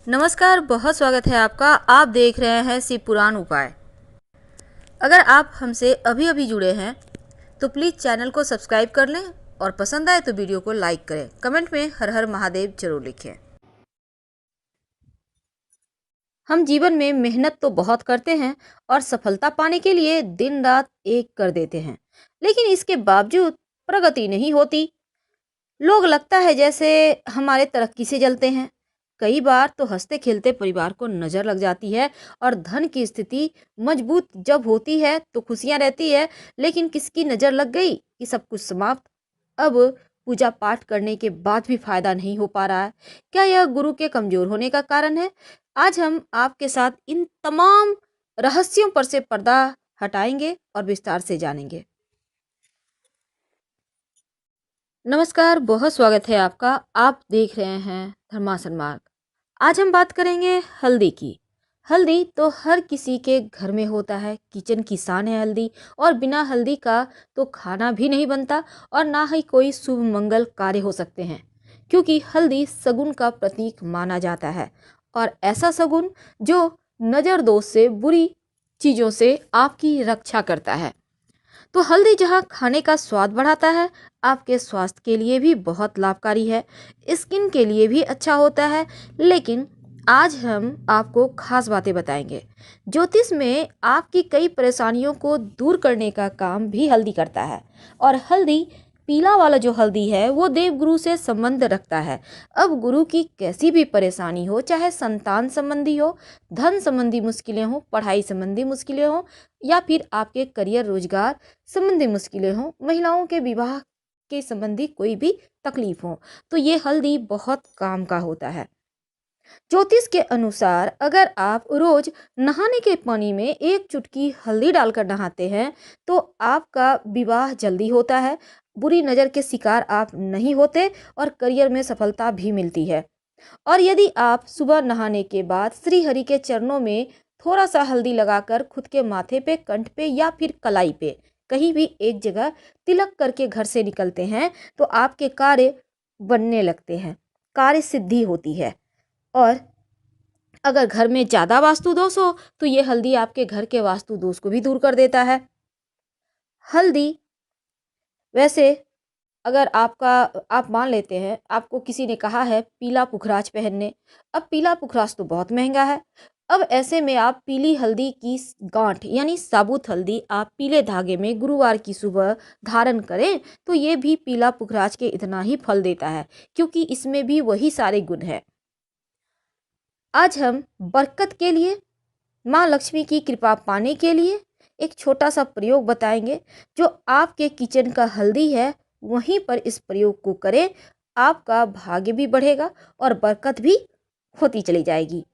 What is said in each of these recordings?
नमस्कार, बहुत स्वागत है आपका। आप देख रहे हैं शिव पुराण उपाय। अगर आप हमसे अभी अभी जुड़े हैं तो प्लीज़ चैनल को सब्सक्राइब कर लें और पसंद आए तो वीडियो को लाइक करें। कमेंट में हर हर महादेव जरूर लिखें। हम जीवन में मेहनत तो बहुत करते हैं और सफलता पाने के लिए दिन रात एक कर देते हैं, लेकिन इसके बावजूद प्रगति नहीं होती। लोग लगता है जैसे हमारे तरक्की से जलते हैं। कई बार तो हंसते खेलते परिवार को नजर लग जाती है और धन की स्थिति मजबूत जब होती है तो खुशियां रहती है, लेकिन किसकी नजर लग गई कि सब कुछ समाप्त। अब पूजा पाठ करने के बाद भी फायदा नहीं हो पा रहा है। क्या यह गुरु के कमजोर होने का कारण है? आज हम आपके साथ इन तमाम रहस्यों पर से पर्दा हटाएंगे और विस्तार से जानेंगे। नमस्कार, बहुत स्वागत है आपका। आप देख रहे हैं धर्मासन मार्ग। आज हम बात करेंगे हल्दी की। हल्दी तो हर किसी के घर में होता है, किचन की शान है हल्दी। और बिना हल्दी का तो खाना भी नहीं बनता और ना ही कोई शुभ मंगल कार्य हो सकते हैं, क्योंकि हल्दी शगुन का प्रतीक माना जाता है। और ऐसा शगुन जो नजर दोष से, बुरी चीजों से आपकी रक्षा करता है। तो हल्दी जहाँ खाने का स्वाद बढ़ाता है, आपके स्वास्थ्य के लिए भी बहुत लाभकारी है, स्किन के लिए भी अच्छा होता है। लेकिन आज हम आपको खास बातें बताएंगे। ज्योतिष में आपकी कई परेशानियों को दूर करने का काम भी हल्दी करता है। और हल्दी, पीला वाला जो हल्दी है, वो देवगुरु से संबंध रखता है। अब गुरु की कैसी भी परेशानी हो, चाहे संतान संबंधी हो, धन संबंधी मुश्किलें हो, पढ़ाई संबंधी मुश्किलें हो, या फिर आपके करियर रोजगार संबंधी मुश्किलें हों, महिलाओं के विवाह के संबंधी कोई भी तकलीफ हो, तो ये हल्दी बहुत काम का होता है। ज्योतिष के अनुसार अगर आप रोज नहाने के पानी में एक चुटकी हल्दी डालकर नहाते हैं तो आपका विवाह जल्दी होता है, बुरी नजर के शिकार आप नहीं होते और करियर में सफलता भी मिलती है। और यदि आप सुबह नहाने के बाद श्री हरि के चरणों में थोड़ा सा हल्दी लगाकर खुद के माथे पे, कंठ पे या फिर कलाई पे कहीं भी एक जगह तिलक करके घर से निकलते हैं तो आपके कार्य बनने लगते हैं, कार्य सिद्धि होती है। और अगर घर में ज्यादा वास्तु दोष हो तो ये हल्दी आपके घर के वास्तु दोष को भी दूर कर देता है। हल्दी, वैसे अगर आप मान लेते हैं आपको किसी ने कहा है पीला पुखराज पहनने। अब पीला पुखराज तो बहुत महंगा है। अब ऐसे में आप पीली हल्दी की गांठ यानी साबुत हल्दी आप पीले धागे में गुरुवार की सुबह धारण करें तो ये भी पीला पुखराज के इतना ही फल देता है, क्योंकि इसमें भी वही सारे गुण हैं। आज हम बरकत के लिए, माँ लक्ष्मी की कृपा पाने के लिए एक छोटा सा प्रयोग बताएंगे। जो आपके किचन का हल्दी है वहीं पर इस प्रयोग को करें, आपका भाग्य भी बढ़ेगा और बरकत भी होती चली जाएगी।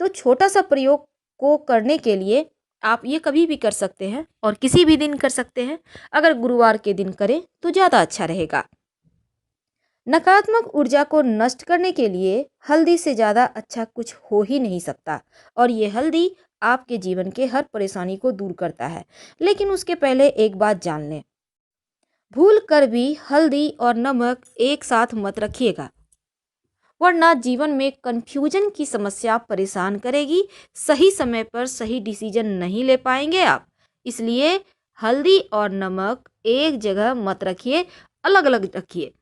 तो छोटा सा प्रयोग को करने के लिए आप ये कभी भी कर सकते हैं और किसी भी दिन कर सकते हैं। अगर गुरुवार के दिन करें तो ज़्यादा अच्छा रहेगा। नकारात्मक ऊर्जा को नष्ट करने के लिए हल्दी से ज़्यादा अच्छा कुछ हो ही नहीं सकता। और ये हल्दी आपके जीवन के हर परेशानी को दूर करता है। लेकिन उसके पहले एक बात जान लें, भूल कर भी हल्दी और नमक एक साथ मत रखिएगा, वरना जीवन में कंफ्यूजन की समस्या परेशान करेगी। सही समय पर सही डिसीजन नहीं ले पाएंगे आप। इसलिए हल्दी और नमक एक जगह मत रखिए, अलग अलग रखिए।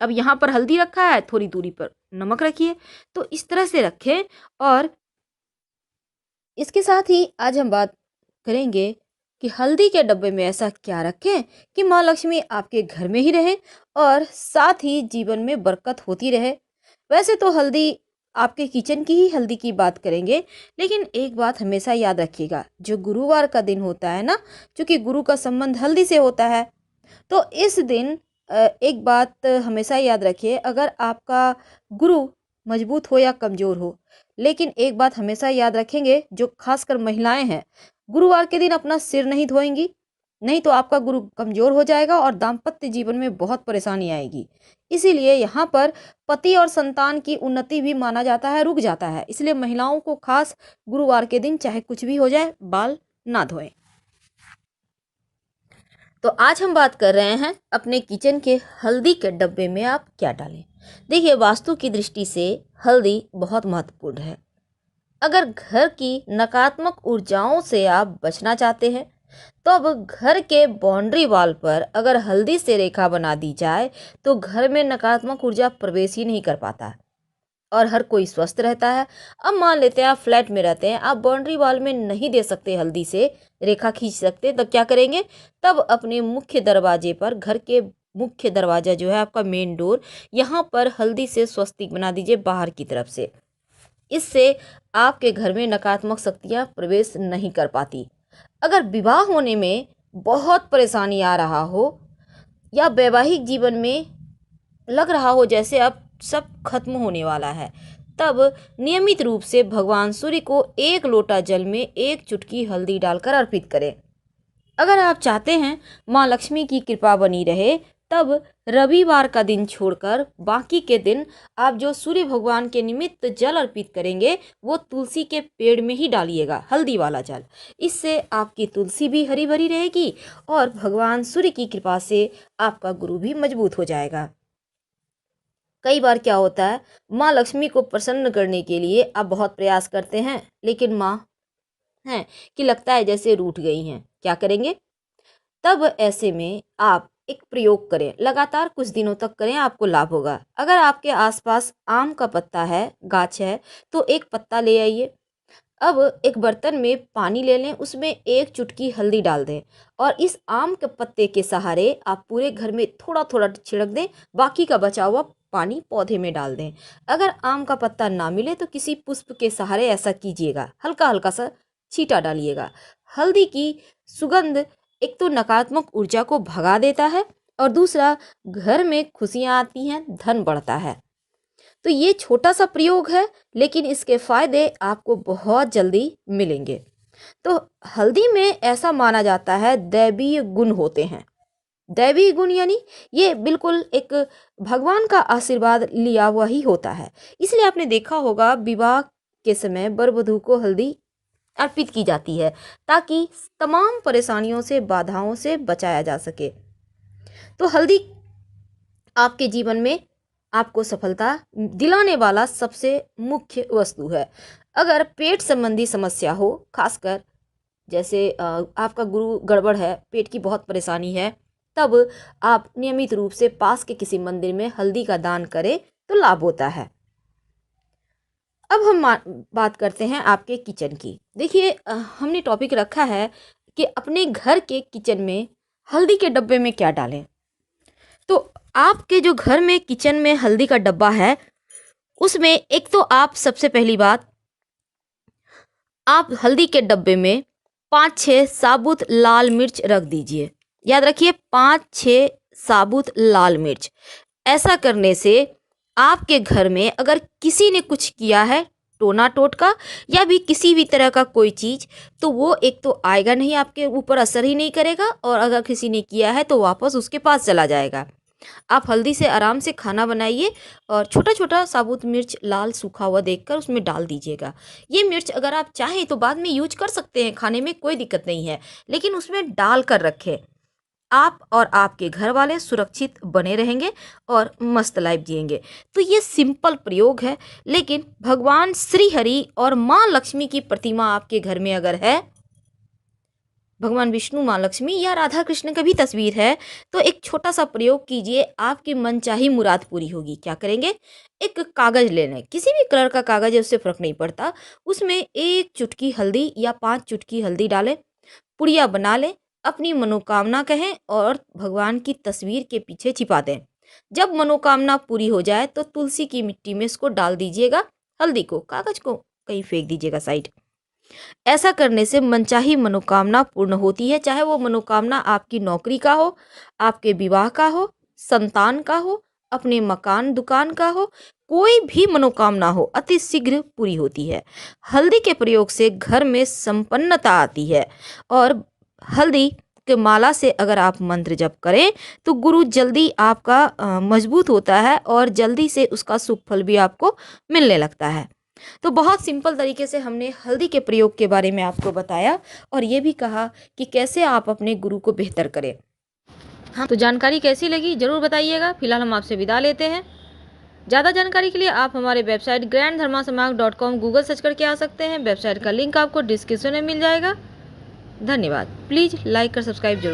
अब यहाँ पर हल्दी रखा है, थोड़ी दूरी पर नमक रखिए, तो इस तरह से रखें। और इसके साथ ही आज हम बात करेंगे कि हल्दी के डब्बे में ऐसा क्या रखें कि माँ लक्ष्मी आपके घर में ही रहे और साथ ही जीवन में बरकत होती रहे। वैसे तो हल्दी, आपके किचन की ही हल्दी की बात करेंगे, लेकिन एक बात हमेशा याद रखिएगा, जो गुरुवार का दिन होता है ना, क्योंकि गुरु का संबंध हल्दी से होता है, तो इस दिन एक बात हमेशा याद रखिए, अगर आपका गुरु मजबूत हो या कमजोर हो, लेकिन एक बात हमेशा याद रखेंगे, जो खासकर महिलाएं हैं, गुरुवार के दिन अपना सिर नहीं धोएंगी, नहीं तो आपका गुरु कमजोर हो जाएगा और दाम्पत्य जीवन में बहुत परेशानी आएगी। इसीलिए यहाँ पर पति और संतान की उन्नति भी माना जाता है, रुक जाता है। इसलिए महिलाओं को खास गुरुवार के दिन चाहे कुछ भी हो जाए, बाल ना धोएं। तो आज हम बात कर रहे हैं अपने किचन के हल्दी के डब्बे में आप क्या डालें। देखिए, वास्तु की दृष्टि से हल्दी बहुत महत्वपूर्ण है। अगर घर की नकारात्मक ऊर्जाओं से आप बचना चाहते हैं, तो अब घर के बाउंड्री वॉल पर अगर हल्दी से रेखा बना दी जाए तो घर में नकारात्मक ऊर्जा प्रवेश ही नहीं कर पाता है और हर कोई स्वस्थ रहता है। अब मान लेते हैं आप फ्लैट में रहते हैं, आप बाउंड्री वॉल में नहीं दे सकते हल्दी से रेखा खींच सकते, तब क्या करेंगे? तब अपने मुख्य दरवाजे पर, घर के मुख्य दरवाजा जो है आपका मेन डोर, यहाँ पर हल्दी से स्वस्तिक बना दीजिए बाहर की तरफ से। इससे आपके घर में नकारात्मक शक्तियाँ प्रवेश नहीं कर पाती। अगर विवाह होने में बहुत परेशानी आ रहा हो या वैवाहिक जीवन में लग रहा हो जैसे अब सब खत्म होने वाला है, तब नियमित रूप से भगवान सूर्य को एक लोटा जल में एक चुटकी हल्दी डालकर अर्पित करें। अगर आप चाहते हैं माँ लक्ष्मी की कृपा बनी रहे, तब रविवार का दिन छोड़कर बाकी के दिन आप जो सूर्य भगवान के निमित्त जल अर्पित करेंगे वो तुलसी के पेड़ में ही डालिएगा, हल्दी वाला जल। इससे आपकी तुलसी भी हरी भरी रहेगी और भगवान सूर्य की कृपा से आपका गुरु भी मजबूत हो जाएगा। कई बार क्या होता है, माँ लक्ष्मी को प्रसन्न करने के लिए आप बहुत प्रयास करते हैं, लेकिन माँ हैं कि लगता है जैसे रूठ गई हैं। क्या करेंगे? तब ऐसे में आप एक प्रयोग करें, लगातार कुछ दिनों तक करें, आपको लाभ होगा। अगर आपके आसपास आम का पत्ता है, गाछ है, तो एक पत्ता ले आइए। अब एक बर्तन में पानी ले लें, उसमें एक चुटकी हल्दी डाल दें और इस आम के पत्ते के सहारे आप पूरे घर में थोड़ा थोड़ा छिड़क दें, बाकी का बचा हुआ पानी पौधे में डाल दें। अगर आम का पत्ता ना मिले तो किसी पुष्प के सहारे ऐसा कीजिएगा, हल्का हल्का सा छींटा डालिएगा। हल्दी की सुगंध एक तो नकारात्मक ऊर्जा को भगा देता है और दूसरा घर में खुशियाँ आती हैं, धन बढ़ता है। तो ये छोटा सा प्रयोग है, लेकिन इसके फायदे आपको बहुत जल्दी मिलेंगे। तो हल्दी में ऐसा माना जाता है दैवीय गुण होते हैं। दैवीय गुण यानी ये बिल्कुल एक भगवान का आशीर्वाद लिया हुआ ही होता है। इसलिए आपने देखा होगा विवाह के समय वर वधू को हल्दी अर्पित की जाती है ताकि तमाम परेशानियों से, बाधाओं से बचाया जा सके। तो हल्दी आपके जीवन में आपको सफलता दिलाने वाला सबसे मुख्य वस्तु है। अगर पेट संबंधी समस्या हो, खासकर जैसे आपका गुरु गड़बड़ है, पेट की बहुत परेशानी है, तब आप नियमित रूप से पास के किसी मंदिर में हल्दी का दान करें तो लाभ होता है। अब हम बात करते हैं आपके किचन की। देखिए, हमने टॉपिक रखा है कि अपने घर के किचन में हल्दी के डब्बे में क्या डालें। तो आपके जो घर में किचन में हल्दी का डब्बा है, उसमें एक तो आप सबसे पहली बात, आप हल्दी के डब्बे में 5-6 साबुत लाल मिर्च रख दीजिए। याद रखिए, 5-6 साबुत लाल मिर्च। ऐसा करने से आपके घर में अगर किसी ने कुछ किया है, टोना टोटका या भी किसी भी तरह का कोई चीज़, तो वो एक तो आएगा नहीं, आपके ऊपर असर ही नहीं करेगा, और अगर किसी ने किया है तो वापस उसके पास चला जाएगा। आप हल्दी से आराम से खाना बनाइए और छोटा छोटा साबुत मिर्च लाल सूखा हुआ देखकर उसमें डाल दीजिएगा। ये मिर्च अगर आप चाहें तो बाद में यूज कर सकते हैं, खाने में कोई दिक्कत नहीं है, लेकिन उसमें डाल कर रखें। आप और आपके घर वाले सुरक्षित बने रहेंगे और मस्त लाइफ जिएंगे। तो ये सिंपल प्रयोग है, लेकिन भगवान श्री हरि और माँ लक्ष्मी की प्रतिमा आपके घर में अगर है, भगवान विष्णु, माँ लक्ष्मी या राधा कृष्ण का भी तस्वीर है, तो एक छोटा सा प्रयोग कीजिए, आपकी मनचाही मुराद पूरी होगी। क्या करेंगे? एक कागज ले लें, किसी भी कलर का कागज है, उससे फर्क नहीं पड़ता। उसमें एक चुटकी हल्दी या 5 चुटकी हल्दी डालें, पुड़िया बना लें, अपनी मनोकामना कहें और भगवान की तस्वीर के पीछे छिपा दें। जब मनोकामना पूरी हो जाए तो तुलसी की मिट्टी में इसको डाल दीजिएगा, हल्दी को, कागज को कहीं फेंक दीजिएगा साइड। ऐसा करने से मनचाही मनोकामना पूर्ण होती है, चाहे वो मनोकामना आपकी नौकरी का हो, आपके विवाह का हो, संतान का हो, अपने मकान दुकान का हो, कोई भी मनोकामना हो, अति शीघ्र पूरी होती है। हल्दी के प्रयोग से घर में संपन्नता आती है और हल्दी के माला से अगर आप मंत्र जप करें तो गुरु जल्दी आपका मजबूत होता है और जल्दी से उसका शुभ फल भी आपको मिलने लगता है। तो बहुत सिंपल तरीके से हमने हल्दी के प्रयोग के बारे में आपको बताया और ये भी कहा कि कैसे आप अपने गुरु को बेहतर करें। हाँ, तो जानकारी कैसी लगी ज़रूर बताइएगा। फिलहाल हम आपसे विदा लेते हैं। ज़्यादा जानकारी के लिए आप हमारे वेबसाइट granddharmasamag.com गूगल सर्च करके आ सकते हैं। वेबसाइट का लिंक आपको डिस्क्रिप्शन में मिल जाएगा। धन्यवाद। प्लीज़ लाइक कर सब्सक्राइब जरूर।